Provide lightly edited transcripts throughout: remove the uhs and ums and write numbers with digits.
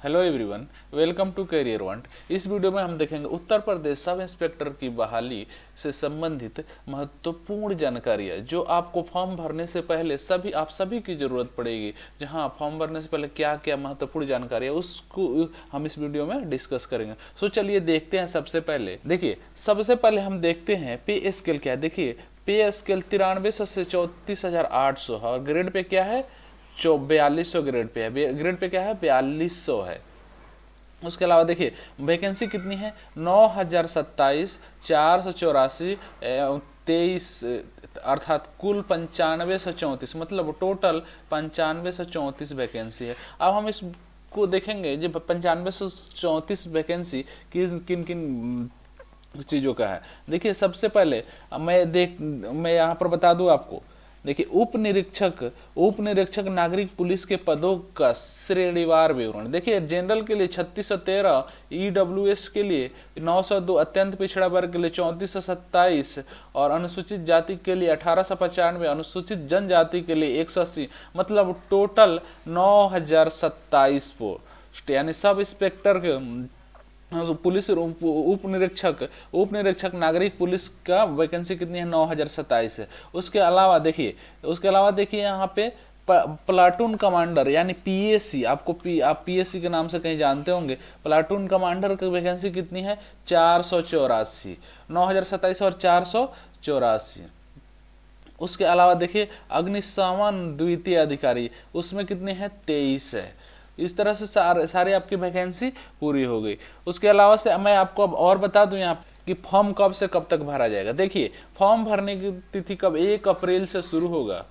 Hello everyone, welcome to career want. इस video में हम देखेंगे उत्तर प्रदेश सब इंस्पेक्टर की बहाली से संबंधित महत्वपूर्ण जानकारियाँ जो आपको फॉर्म भरने से पहले आप सभी की जरूरत पड़ेगी। जहां फॉर्म भरने से पहले क्या क्या महत्वपूर्ण जानकारियाँ उसको हम इस वीडियो में डिस्कस करेंगे। सो चलिए देखते हैं। सबसे पहले हम देखते हैं पे स्केल क्या है। देखिए, पे स्केल 9300 से 34,800 है और ग्रेड पे क्या है 4200 ग्रेड पे है। ग्रेड पे क्या है 4200 है। उसके अलावा देखिए वैकेंसी कितनी है 9027, 484, 23, अर्थात कुल 9534, मतलब टोटल 9534 वैकेंसी है। अब हम इसको देखेंगे जो 9534 वैकेंसी किन किन चीज़ों का है। देखिए सबसे पहले मैं यहाँ पर बता दूं आपको। देखिए उप निरीक्षक नागरिक पुलिस के पदों का श्रेणीवार विवरण। देखिए जनरल के लिए 3613, ईडब्ल्यूएस के लिए 902, अत्यंत पिछड़ा वर्ग के लिए 3427 और अनुसूचित जाति के लिए 1895, अनुसूचित जनजाति के लिए 180, मतलब टोटल 9027 पोस्ट। यानी सब इंस्पेक्टर के पुलिस उप निरीक्षक नागरिक पुलिस का वैकेंसी कितनी है 9027 है। उसके अलावा देखिए यहाँ पे प्लाटून कमांडर यानी पीएसी, आप पीएसी के नाम से कहीं जानते होंगे। प्लाटून कमांडर की वैकेंसी कितनी है 484, 9027 और 484। उसके अलावा देखिए अग्निशमन द्वितीय अधिकारी, उसमें कितने हैं 23 है। इस तरह से सारे आपकी वैकेंसी पूरी हो गई। उसके अलावा से मैं आपको अब और बता दूं यहाँ कि फॉर्म कब से कब तक भरा जाएगा। देखिए फॉर्म भरने की तिथि कब 1 अप्रैल से शुरू होगा,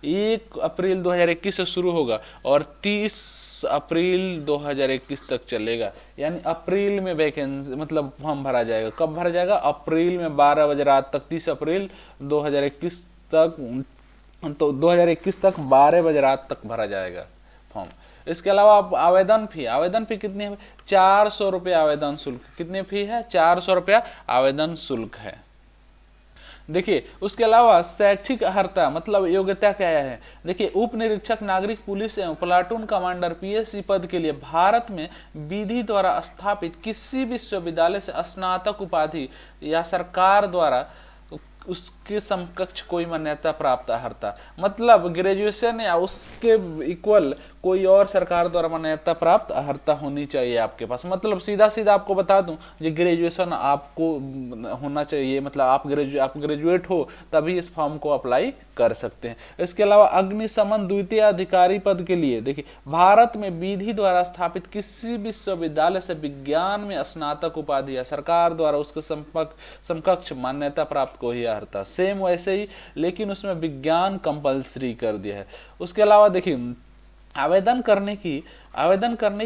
1 अप्रैल 2021 से शुरू होगा और 30 अप्रैल 2021 तक चलेगा। यानी अप्रैल में वैकेंसी मतलब फॉर्म भरा जाएगा। कब भरा जाएगा अप्रैल में 12 बजे रात तक, 30 अप्रैल 2021 तक, तो 2021 तक 12 बजे रात तक भरा जाएगा फॉर्म। इसके अलावा आप आवेदन फी कितनी है 400 रुपये आवेदन शुल्क। कितनी फी है 400 रुपया आवेदन शुल्क है। देखिए उसके अलावा शैक्षिक अर्हता मतलब योग्यता क्या है। देखिए उप निरीक्षक नागरिक पुलिस एवं प्लाटून कमांडर पीएससी पद के लिए भारत में विधि द्वारा स्थापित किसी विश्वविद्यालय से स्नातक उपाधि या सरकार द्वारा उसके समकक्ष कोई मान्यता प्राप्त अर्हता, मतलब ग्रेजुएशन या उसके इक्वल कोई और सरकार द्वारा मान्यता प्राप्त अर्हता होनी चाहिए आपके पास। मतलब सीधा आपको बता दूं ये ग्रेजुएशन आपको होना चाहिए, मतलब आप ग्रेजुएट हो तभी इस फॉर्म को अप्लाई कर सकते हैं। इसके अलावा अग्निशमन द्वितीय अधिकारी पद के लिए देखिए भारत में विधि द्वारा स्थापित किसी विश्वविद्यालय से विज्ञान में स्नातक उपाधि या सरकार द्वारा उसके समकक्ष मान्यता प्राप्त को ही अर्हता। सेम वैसे ही, लेकिन उसमें विज्ञान कंपलसरी कर दिया है। उसके अलावा देखिए आवेदन करने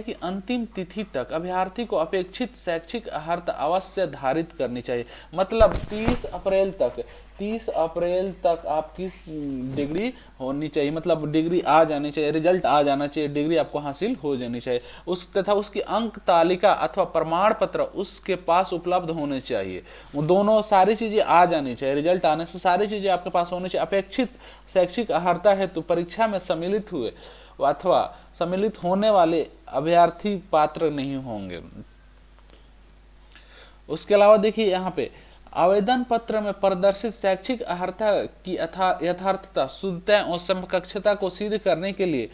की अंतिम तिथि तक अभ्यर्थी को अपेक्षित शैक्षिक अर्हता अवश्य धारित करनी चाहिए। मतलब 30 अप्रैल तक आपकी डिग्री होनी चाहिए, मतलब डिग्री आ जानी चाहिए, रिजल्ट आ जाना चाहिए, डिग्री आपको हासिल हो जानी चाहिए। तथा उसकी अंक तालिका अथवा प्रमाण पत्र उसके पास उपलब्ध होने चाहिए। वो दोनों सारी चीजें आ जानी चाहिए, रिजल्ट आने से सारी चीजें आपके पास होनी चाहिए। अपेक्षित शैक्षिक अर्हता है तो परीक्षा में सम्मिलित हुए अथवा सम्मिलित होने वाले अभ्यर्थी पात्र नहीं होंगे। उसके अलावा देखिए यहाँ पे आवेदन पत्र में प्रदर्शित शैक्षिक अर्हता की यथार्थता, शुद्धता और समकक्षता को सिद्ध करने के लिए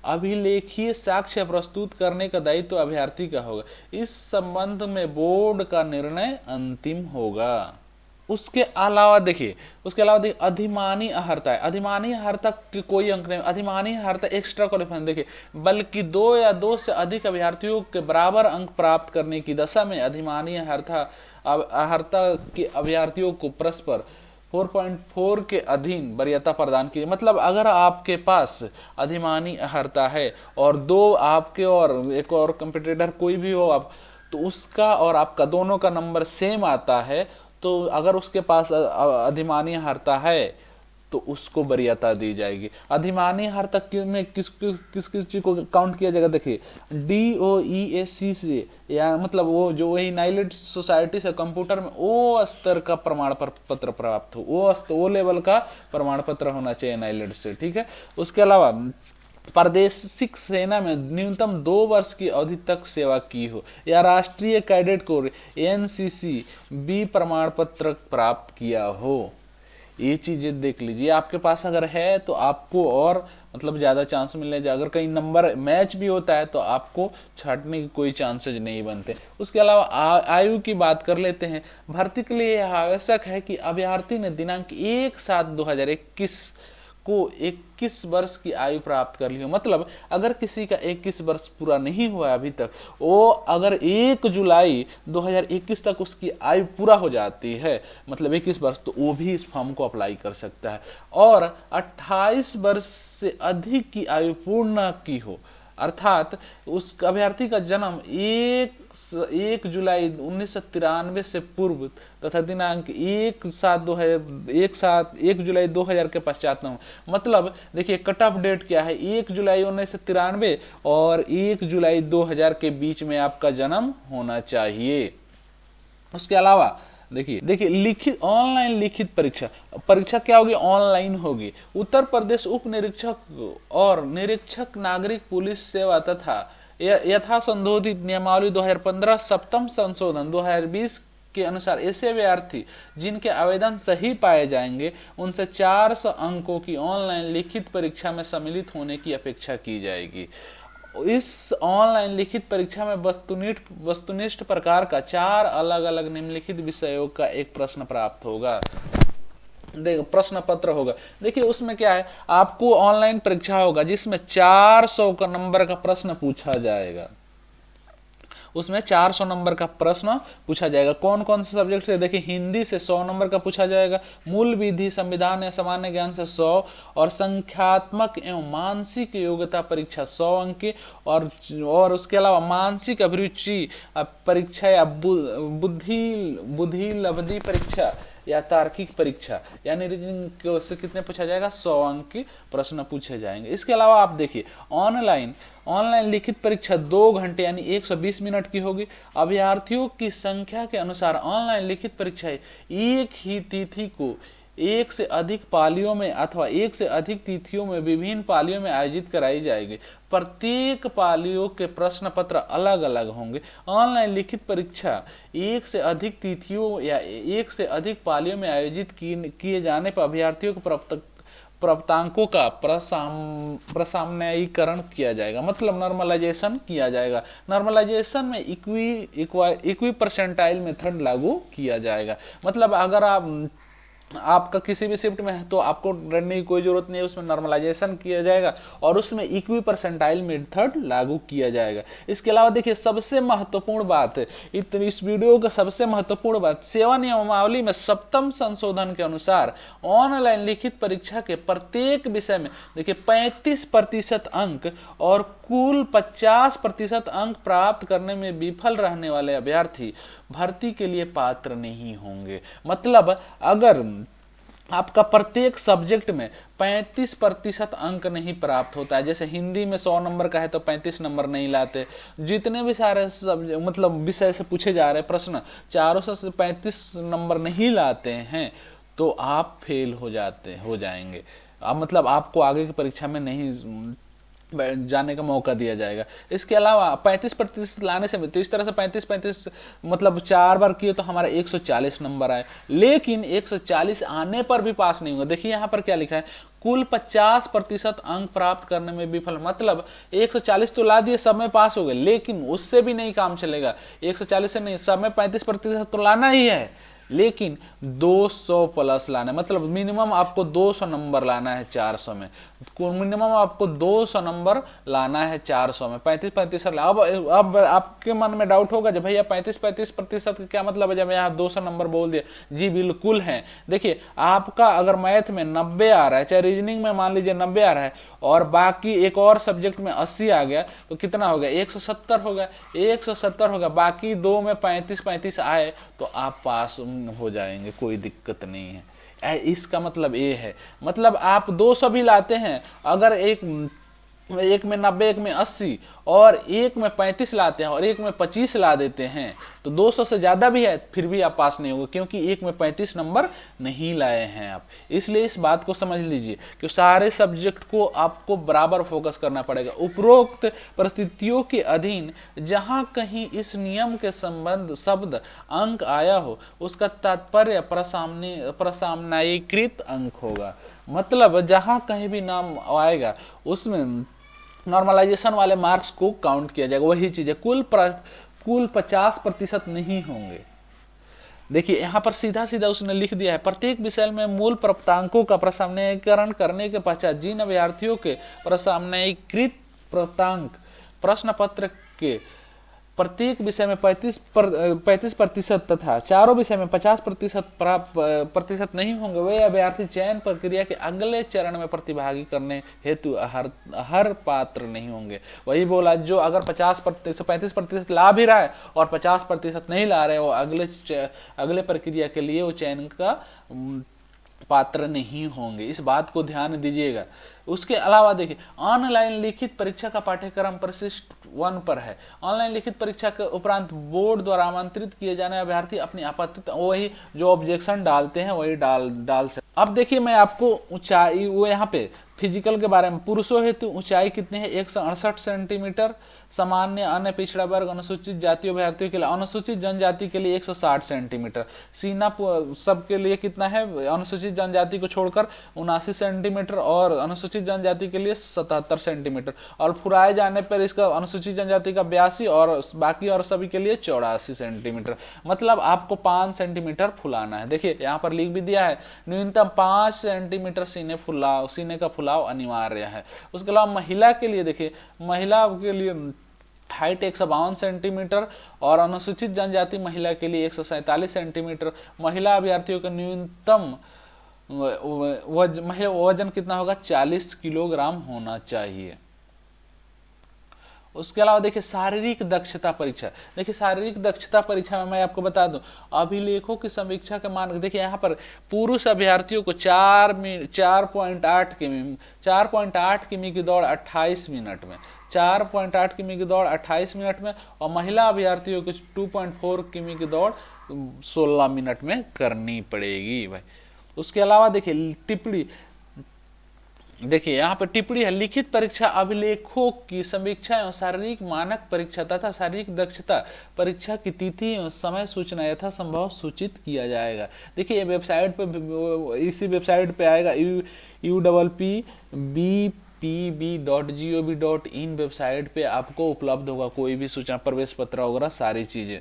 अभिलेखीय साक्ष्य प्रस्तुत करने का दायित्व अभ्यर्थी का होगा। इस संबंध में बोर्ड का निर्णय अंतिम होगा। उसके अलावा देखिए अधिमानी अर्हता है। अधिमानी अर्हता के कोई अंक नहीं, अधिमानी अर्हता एक्स्ट्रा क्वालिफाइंग देखिए, बल्कि 2 या 2 से अधिक अभ्यर्थियों के बराबर अंक प्राप्त करने की दशा में अधिमानी अर्हता के अभ्यर्थियों को परस्पर 4.4 के अधीन वरीयता प्रदान की। मतलब अगर आपके पास अधिमानी अर्हता है और 2 आपके और एक और कंपटीटर कोई भी हो आप, तो उसका और आपका दोनों का नंबर सेम आता है, तो अगर उसके पास अधिमानी अर्हता है तो उसको वरीयता दी जाएगी। अधिमानी अर्हता में किस चीज को काउंट किया जाएगा। देखिए DOEAC से, या मतलब वो जो वही नाइलेट सोसाइटी से कंप्यूटर में ओ स्तर का प्रमाण पत्र प्राप्त हो, वो लेवल का प्रमाण पत्र होना चाहिए नाइलेट से। ठीक है। उसके अलावा प्रादेशिक सेना में न्यूनतम 2 वर्ष की अवधि तक सेवा की हो, या राष्ट्रीय कैडेट कोर एनसीसी बी प्रमाण पत्र प्राप्त किया हो। ये चीजें देख लीजिए, आपके पास अगर है तो आपको और मतलब ज्यादा चांस मिलने जाए। अगर कहीं नंबर मैच भी होता है तो आपको छाटने की कोई चांसेज नहीं बनते। उसके अलावा आयु की बात कर लेते हैं। भर्ती के लिए यह आवश्यक है कि अभ्यर्थी ने दिनांक 1/7/2021 को 21 वर्ष की आयु प्राप्त कर ली हो। मतलब अगर किसी का 21 वर्ष पूरा नहीं हुआ अभी तक, वो अगर 1 जुलाई 2021 तक उसकी आयु पूरा हो जाती है, मतलब 21 वर्ष, तो वो भी इस फॉर्म को अप्लाई कर सकता है। और 28 वर्ष से अधिक की आयु पूर्ण की हो, अर्थात उस अभ्यर्थी का जन्म 1 जुलाई 1993 से पूर्व तथा दिनांक 1 जुलाई 2000 के पश्चात न। मतलब देखिए कट ऑफ डेट क्या है, 1 जुलाई 1993 और 1 जुलाई 2000 के बीच में आपका जन्म होना चाहिए। उसके अलावा देखिए लिखित, ऑनलाइन लिखित परीक्षा क्या होगी, ऑनलाइन होगी। उत्तर प्रदेश उप निरीक्षक और निरीक्षक नागरिक पुलिस सेवा तथा यथा संशोधित नियमावली 2015 सप्तम संशोधन 2020 के अनुसार ऐसे अभ्यर्थी जिनके आवेदन सही पाए जाएंगे उनसे 400 अंकों की ऑनलाइन लिखित परीक्षा में सम्मिलित होने की अपेक्षा की जाएगी। इस ऑनलाइन लिखित परीक्षा में वस्तुनिष्ठ प्रकार का 4 अलग अलग निम्नलिखित विषयों का एक प्रश्न प्राप्त होगा। देखो प्रश्न पत्र होगा। देखिए उसमें क्या है, आपको ऑनलाइन परीक्षा होगा जिसमें 400 का नंबर का प्रश्न पूछा जाएगा। उसमें 400 नंबर का प्रश्न पूछा जाएगा। कौन कौन से सब्जेक्ट से, देखिए हिंदी से 100 नंबर का पूछा जाएगा, मूल विधि, संविधान या सामान्य ज्ञान से 100, और संख्यात्मक एवं मानसिक योग्यता परीक्षा 100 अंक की, और उसके अलावा मानसिक अभिरुचि परीक्षा या बुद्धि लब्धि परीक्षा या तार्किक परीक्षा यानी रीजनिंग से कितने पूछा जाएगा, 100 अंक की प्रश्न पूछे जाएंगे। इसके अलावा आप देखिए ऑनलाइन लिखित परीक्षा 2 घंटे यानी 120 मिनट की होगी। अभ्यर्थियों की संख्या के अनुसार ऑनलाइन लिखित परीक्षाएं एक ही तिथि को एक से अधिक पालियों में अथवा एक से अधिक तिथियों में विभिन्न पालियों में आयोजित कराई जाएगी। प्रत्येक पालियों के प्रश्न पत्र अलग अलग होंगे। ऑनलाइन लिखित परीक्षा एक से अधिक तिथियों या एक से अधिक पालियों में आयोजित किए जाने पर अभ्यर्थियों को प्राप्तांकों का प्रसामनीकरण किया जाएगा, मतलब नॉर्मलाइजेशन किया जाएगा। नॉर्मलाइजेशन में इक्वी परसेंटाइल मेथड लागू किया जाएगा। मतलब अगर आपका किसी भी शिफ्ट में है तो आपको डरने की कोई जरूरत नहीं है, उसमें नॉर्मलाइजेशन किया जाएगा और उसमें इक्वी परसेंटाइल मेथड लागू किया जाएगा। इसके अलावा देखिए सबसे महत्वपूर्ण बात, इस वीडियो का सबसे महत्वपूर्ण बात, सेवा नियमावली में 7वें संशोधन के अनुसार ऑनलाइन लिखित परीक्षा के प्रत्येक विषय में देखिए 35% अंक और कुल 50% अंक प्राप्त करने में विफल रहने वाले अभ्यर्थी भर्ती के लिए पात्र नहीं होंगे। मतलब अगर आपका प्रत्येक सब्जेक्ट में 35% अंक नहीं प्राप्त होता है, जैसे हिंदी में 100 नंबर का है तो 35 नंबर नहीं लाते, जितने भी सारे मतलब विषय से पूछे जा रहे प्रश्न 400 से 35 नंबर नहीं लाते हैं तो आप फेल हो जाएंगे। अब मतलब आपको आगे की परीक्षा में नहीं जाने का मौका दिया जाएगा। इसके अलावा 35% लाने से, तो इस तरह से 35 मतलब 4 बार किए तो हमारा 140 नंबर आए, लेकिन 140 आने पर भी पास नहीं होगा। देखिए यहाँ पर क्या लिखा है, कुल 50% अंक प्राप्त करने में विफल, मतलब 140 तो ला दिए, सब में पास हो गए, लेकिन उससे भी नहीं काम चलेगा। 140 से नहीं, सब में 35% तो लाना ही है, लेकिन 200 प्लस लाना है, मतलब मिनिमम आपको 200 नंबर लाना है 400 में, मिनिमम आपको 200 नंबर लाना है 400 में। 35 अब आपके मन में डाउट होगा जब भैया 35% का क्या मतलब है जब यहाँ 200 नंबर बोल दिया। जी बिल्कुल है। देखिए आपका अगर मैथ में 90 आ रहा है, चाहे रीजनिंग में मान लीजिए 90 आ रहा है और बाकी एक और सब्जेक्ट में 80 आ गया तो कितना हो गया, 170 होगा, 170 होगा, बाकी 2 में 35 आए तो आप पास हो जाएंगे, कोई दिक्कत नहीं है। इसका मतलब ये है, मतलब आप 200 भी लाते हैं, अगर एक एक में 90, एक में 80 और एक में 35 लाते हैं और एक में 25 ला देते हैं तो 200 से ज्यादा भी है फिर भी आप पास नहीं होंगे, क्योंकि एक में 35 नंबर नहीं लाए हैं आप। इसलिए इस बात को समझ लीजिए कि सारे सब्जेक्ट को आपको बराबर फोकस करना पड़ेगा। उपरोक्त परिस्थितियों के अधीन जहां कहीं इस नियम के संबंध शब्द अंक आया हो उसका तात्पर्य प्रसामनायीकृत अंक होगा। मतलब जहां कहीं भी नाम आएगा उसमें नॉर्मलाइजेशन वाले मार्क्स को काउंट किया जाएगा। वही चीज है, कुल 50% नहीं होंगे। देखिए यहाँ पर सीधा सीधा उसने लिख दिया है, प्रत्येक विषय में मूल प्राप्तांकों का प्रसामनीकरण करने के पश्चात जिन अभ्यर्थियों के प्रसामनीकृत प्राप्तांक प्रश्न पत्र के प्रत्येक विषय में 35% तथा चारों विषय में 50% नहीं होंगे, वे अभ्यर्थी चयन प्रक्रिया के अगले चरण में प्रतिभागी करने हेतु हर पात्र नहीं होंगे। वही बोला, जो अगर 35% ला भी रहा है और 50% नहीं ला रहे, वो अगले प्रक्रिया के लिए वो चयन का पात्र नहीं होंगे। इस बात को ध्यान दीजिएगा। उसके अलावा देखिए, ऑनलाइन लिखित परीक्षा का पाठ्यक्रम परिशिष्ट 1 पर है। ऑनलाइन लिखित परीक्षा के उपरांत बोर्ड द्वारा आमंत्रित किए जाने अभ्यर्थी अपनी आपत्ति वही जो ऑब्जेक्शन डालते हैं वही डाल सकते। अब देखिए मैं आपको ऊंचाई, वो यहाँ पे फिजिकल के बारे में, पुरुषों हेतु ऊंचाई कितनी है 168 सेंटीमीटर, सामान्य अन्य पिछड़ा वर्ग अनुसूचित जाति अभ्यर्थियों के लिए, अनुसूचित जनजाति के लिए 160 सेंटीमीटर, सीना सबके लिए कितना है अनुसूचित जनजाति को छोड़कर 79 सेंटीमीटर और अनुसूचित जनजाति के लिए 77 सेंटीमीटर, और फुराए जाने पर इसका अनुसूचित जनजाति का 82 और बाकी और सभी के लिए 84 सेंटीमीटर। मतलब आपको 5 सेंटीमीटर फुलाना है। देखिए यहाँ पर लिख भी दिया है, न्यूनतम 5 सेंटीमीटर सीने का फुलाव अनिवार्य है। उसके अलावा महिला के लिए देखिए, महिला के लिए हाइट 152 सेंटीमीटर और अनुसूचित जनजाति महिला के लिए 147 सेंटीमीटर। महिला अभ्यर्थियों का न्यूनतम वजन कितना होगा 40 किलोग्राम होना चाहिए। उसके अलावा देखिए शारीरिक दक्षता परीक्षा। देखिए शारीरिक दक्षता परीक्षा में मैं आपको बता दूं, अभिलेखों की समीक्षा के मानक देखिए यहाँ पर पुरुष अभ्यर्थियों को 4.8 किमी की दौड़ 28 मिनट में, 4.8 किमी की दौड़ 28 मिनट में, और महिला अभ्यर्थियों को 2.4 किमी की दौड़ 16 मिनट में करनी पड़ेगी भाई। उसके अलावा देखिए टिप्पणी, देखिए यहाँ पर टिप्पणी है, लिखित परीक्षा अभिलेखों की समीक्षा एवं शारीरिक मानक परीक्षा तथा शारीरिक दक्षता परीक्षा की तिथि एवं समय सूचना यथासंभव सूचित किया जाएगा। देखिए ये वेबसाइट पे, इसी वेबसाइट पे आएगा uppbpb.gov.in वेबसाइट पे आपको उपलब्ध होगा कोई भी सूचना, प्रवेश पत्र वगैरह सारी चीजें।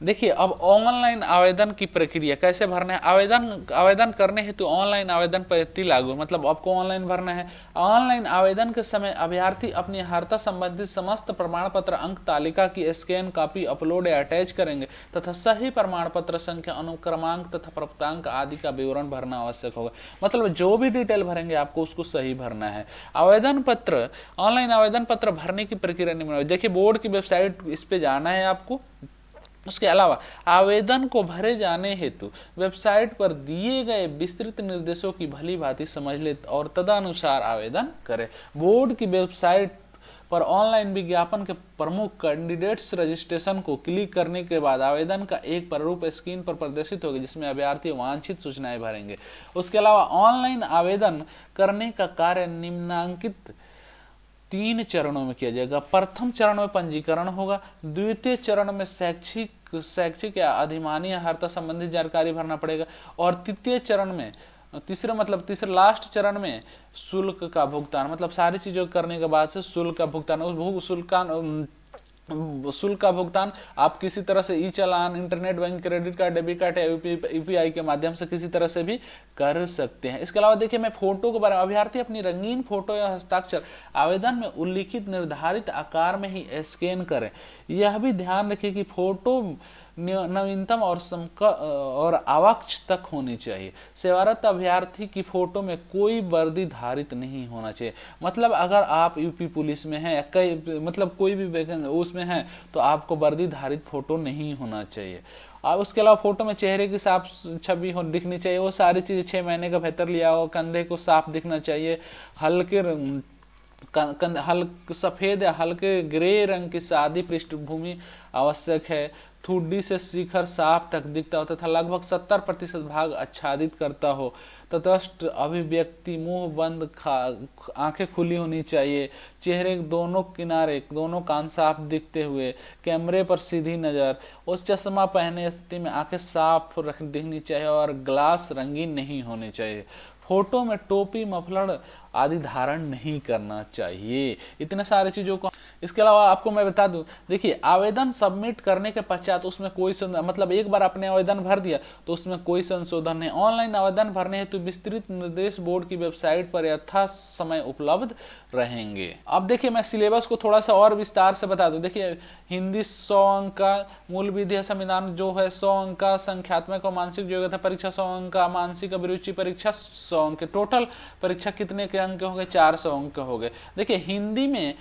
देखिए अब ऑनलाइन आवेदन की प्रक्रिया कैसे भरना है। आवेदन करने हेतु ऑनलाइन आवेदन पद्धति लागू, मतलब आपको ऑनलाइन भरना है। ऑनलाइन आवेदन के समय अभ्यर्थी अपनी अर्हता संबंधित समस्त प्रमाण पत्र अंक तालिका की स्कैन कॉपी अपलोड या अटैच करेंगे तथा सही प्रमाण पत्र संख्या, अनुक्रमांक तथा प्राप्तांक आदि का विवरण भरना आवश्यक होगा। मतलब जो भी डिटेल भरेंगे आपको उसको सही भरना है। आवेदन पत्र, ऑनलाइन आवेदन पत्र भरने की प्रक्रिया निम्न, देखिए बोर्ड की वेबसाइट इस पे जाना है आपको। उसके अलावा आवेदन को भरे जाने हेतु वेबसाइट पर दिए गए विस्तृत निर्देशों की भली भांति समझ ले और तदनुसार आवेदन करें। बोर्ड की वेबसाइट पर ऑनलाइन विज्ञापन के प्रमुख कैंडिडेट्स रजिस्ट्रेशन को क्लिक करने के बाद आवेदन का एक प्रारूप स्क्रीन पर प्रदर्शित होगा जिसमें अभ्यर्थी वांछित सूचनाएं भरेंगे। उसके अलावा ऑनलाइन आवेदन करने का कार्य निम्नांकित 3 चरणों में किया जाएगा। प्रथम चरण में पंजीकरण होगा, द्वितीय चरण में शैक्षिक या अधिमानी अर्हता संबंधी जानकारी भरना पड़ेगा, और तृतीय चरण में तीसरे लास्ट चरण में शुल्क का भुगतान, मतलब सारी चीजों करने के बाद से शुल्क का भुगतान, उस शुल्क का भुगतान आप किसी तरह से e challan, internet bank, credit card, debit card या यूपीआई के माध्यम से किसी तरह से भी कर सकते हैं। इसके अलावा देखिए मैं फोटो के बारे में, अभ्यर्थी अपनी रंगीन फोटो या हस्ताक्षर आवेदन में उल्लिखित निर्धारित आकार में ही स्कैन करें। यह भी ध्यान रखिए कि फोटो नवीनतम और आवश्यक तक होनी चाहिए। सेवारत अभ्यर्थी की फोटो में कोई वर्दी धारित नहीं होना चाहिए। मतलब अगर आप यूपी पुलिस में हैं, मतलब कोई भी उसमें हैं, तो आपको वर्दी धारित फोटो नहीं होना चाहिए। अब उसके अलावा फोटो में चेहरे की साफ छवि दिखनी चाहिए, वो सारी चीजें 6 महीने का बेहतर लिया हो, कंधे को साफ दिखना चाहिए, हल्के सफेद या हल्के ग्रे रंग की सादी पृष्ठभूमि आवश्यक है। ठुड्डी से शिखर साफ तक दिखता हो तथा लगभग 70% भाग आच्छादित करता हो। तटस्थ अभिव्यक्ति, मुंह बंद, आंखें खुली होनी चाहिए। चेहरे के दोनों किनारे, दोनों कान साफ दिखते हुए, कैमरे पर सीधी नजर। उस चश्मा पहने स्थिति में आंखें साफ दिखनी चाहिए और ग्लास रंगीन नहीं होने चाहिए। फोटो में टोपी, मफलर आदि धारण नहीं करना चाहिए। इतने सारे चीजों को, इसके अलावा आपको मैं बता दूं, देखिए आवेदन सबमिट करने के पश्चात उसमें कोई मतलब एक बार आपने आवेदन भर दिया तो उसमें कोई संशोधन नहीं। ऑनलाइन आवेदन भरने हेतु विस्तृत निर्देश बोर्ड की वेबसाइट पर यथा समय उपलब्ध रहेंगे। अब देखिए मैं सिलेबस को थोड़ा सा और विस्तार से बता दूं। देखिए हिंदी 100 अंक का, मूल विधि संविधान जो है 100 अंक का, संख्यात्मक और मानसिक योग्यता परीक्षा 100 अंक का, मानसिक अभिरुचि परीक्षा 100 अंक। टोटल परीक्षा कितने के अंक हो गए? 400 अंक हो गए। देखिए हिंदी में,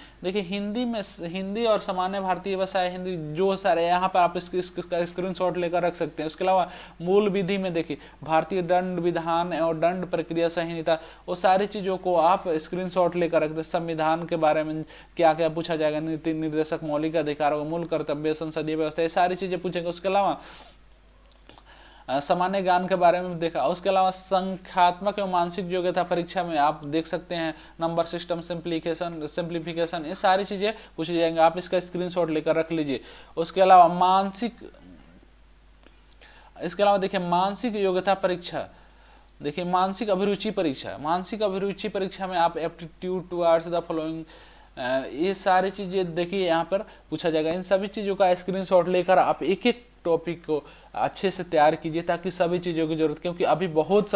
हिंदी और सामान्य भारतीय भाषा हिंदी जो सारे यहाँ पर आप इसका स्क्रीनशॉट लेकर रख सकते हैं। उसके अलावा मूल विधि में देखिए भारतीय दंड विधान और दंड प्रक्रिया संहिता, वो सारी चीजों को आप स्क्रीनशॉट लेकर रखते हैं। संविधान के बारे में क्या क्या पूछा जाएगा, नीति निर्देशक, मौलिक अधिकारों, मूल कर्तव्य, संसदीय व्यवस्था, ये सारी चीजें पूछेंगे। उसके अलावा सामान्य ज्ञान के बारे में देखा। उसके अलावा संख्यात्मक एवं मानसिक योग्यता परीक्षा में आप देख सकते हैं नंबर सिस्टम, सिंप्लीफिकेशन, ये सारी चीजें पूछी जाएंगे। आप इसका स्क्रीनशॉट लेकर रख लीजिए। उसके अलावा देखिए मानसिक योग्यता परीक्षा, देखिए मानसिक अभिरुचि परीक्षा में आप एप्टीट्यूड टुवर्ड्स द फॉलोइंग, ये सारी चीजें देखिए यहाँ पर पूछा जाएगा। इन सभी चीजों का स्क्रीनशॉट लेकर आप एक एक टॉपिक को अच्छे से तैयार कीजिए ताकि सभी चीज़ों की जरूरत, क्योंकि अभी बहुत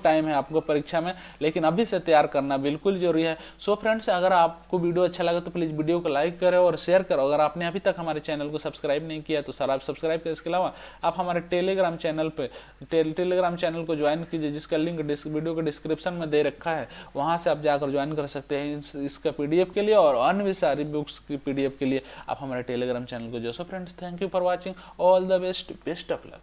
टाइम है आपको परीक्षा में, लेकिन अभी से तैयार करना बिल्कुल जरूरी है। सो फ्रेंड्स, अगर आपको वीडियो अच्छा लगा तो प्लीज़ वीडियो को लाइक करें और शेयर करो। अगर आपने अभी तक हमारे चैनल को सब्सक्राइब नहीं किया तो सर आप सब्सक्राइब करें। इसके अलावा आप हमारे टेलीग्राम चैनल को ज्वाइन कीजिए, जिसका लिंक वीडियो के डिस्क्रिप्शन में दे रखा है। वहाँ से आप जाकर ज्वाइन कर सकते हैं इसका PDF के लिए और अन्य भी सारी बुक्स की PDF के लिए आप हमारे टेलीग्राम चैनल को जो। So friends, thank you for watching, all the best of luck.